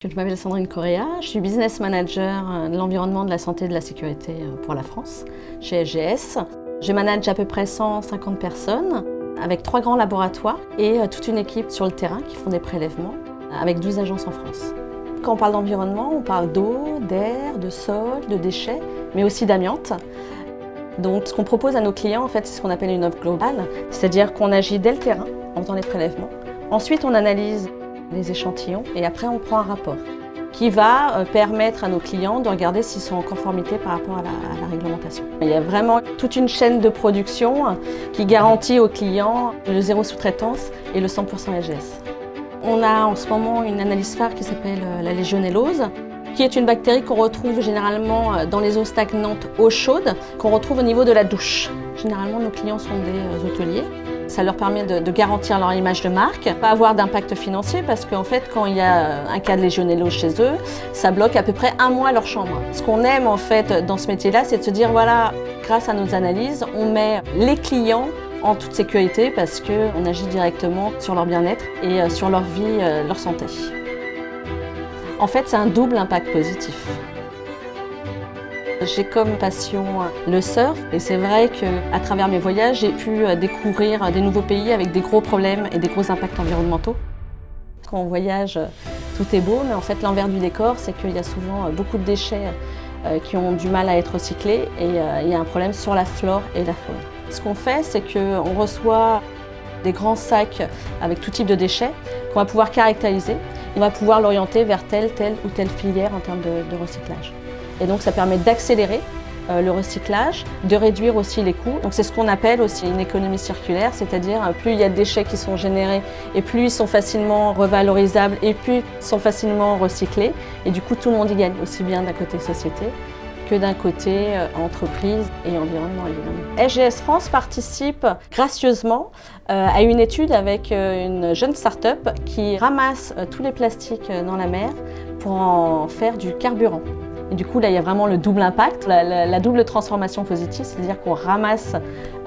Je m'appelle Sandrine Correa, je suis business manager de l'environnement, de la santé et de la sécurité pour la France chez SGS. Je manage à peu près 150 personnes avec 3 grands laboratoires et toute une équipe sur le terrain qui font des prélèvements avec 12 agences en France. Quand on parle d'environnement, on parle d'eau, d'air, de sol, de déchets, mais aussi d'amiante. Donc ce qu'on propose à nos clients, en fait, c'est ce qu'on appelle une offre globale, c'est-à-dire qu'on agit dès le terrain en faisant les prélèvements. Ensuite, on analyse les échantillons et après on prend un rapport qui va permettre à nos clients de regarder s'ils sont en conformité par rapport à la réglementation. Il y a vraiment toute une chaîne de production qui garantit aux clients le zéro sous-traitance et le 100% SGS. On a en ce moment une analyse phare qui s'appelle la légionellose, qui est une bactérie qu'on retrouve généralement dans les eaux stagnantes, eau chaude, qu'on retrouve au niveau de la douche. Généralement, nos clients sont des hôteliers. Ça leur permet de garantir leur image de marque, pas avoir d'impact financier parce qu'en fait, quand il y a un cas de légionellose chez eux, ça bloque à peu près 1 mois leur chambre. Ce qu'on aime en fait dans ce métier-là, c'est de se dire voilà, grâce à nos analyses, on met les clients en toute sécurité parce qu'on agit directement sur leur bien-être et sur leur vie, leur santé. En fait, c'est un double impact positif. J'ai comme passion le surf et c'est vrai qu'à travers mes voyages, j'ai pu découvrir des nouveaux pays avec des gros problèmes et des gros impacts environnementaux. Quand on voyage, tout est beau, mais en fait l'envers du décor, c'est qu'il y a souvent beaucoup de déchets qui ont du mal à être recyclés et il y a un problème sur la flore et la faune. Ce qu'on fait, c'est qu'on reçoit des grands sacs avec tout type de déchets qu'on va pouvoir caractériser. On va pouvoir l'orienter vers telle ou telle filière en termes de recyclage. Et donc ça permet d'accélérer le recyclage, de réduire aussi les coûts. Donc c'est ce qu'on appelle aussi une économie circulaire, c'est-à-dire plus il y a de déchets qui sont générés et plus ils sont facilement revalorisables et plus ils sont facilement recyclés. Et du coup tout le monde y gagne, aussi bien d'un côté société que d'un côté entreprise et environnement évidemment. SGS France participe gracieusement à une étude avec une jeune start-up qui ramasse tous les plastiques dans la mer pour en faire du carburant. Et du coup, là, il y a vraiment le double impact, la double transformation positive, c'est-à-dire qu'on ramasse,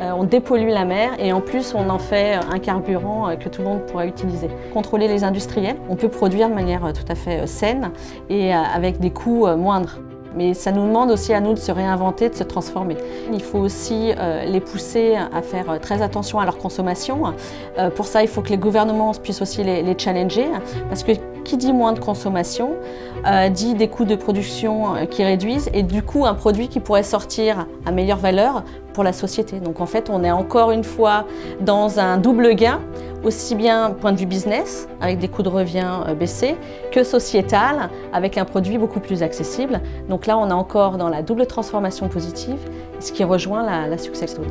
on dépollue la mer et en plus, on en fait un carburant que tout le monde pourra utiliser. Contrôler les industriels, on peut produire de manière tout à fait saine et avec des coûts moindres. Mais ça nous demande aussi à nous de se réinventer, de se transformer. Il faut aussi les pousser à faire très attention à leur consommation. Pour ça, il faut que les gouvernements puissent aussi les challenger, parce que qui dit moins de consommation, dit des coûts de production qui réduisent et du coup un produit qui pourrait sortir à meilleure valeur pour la société. Donc en fait, on est encore une fois dans un double gain, aussi bien point de vue business, avec des coûts de revient baissés, que sociétal, avec un produit beaucoup plus accessible. Donc là, on est encore dans la double transformation positive, ce qui rejoint la success story.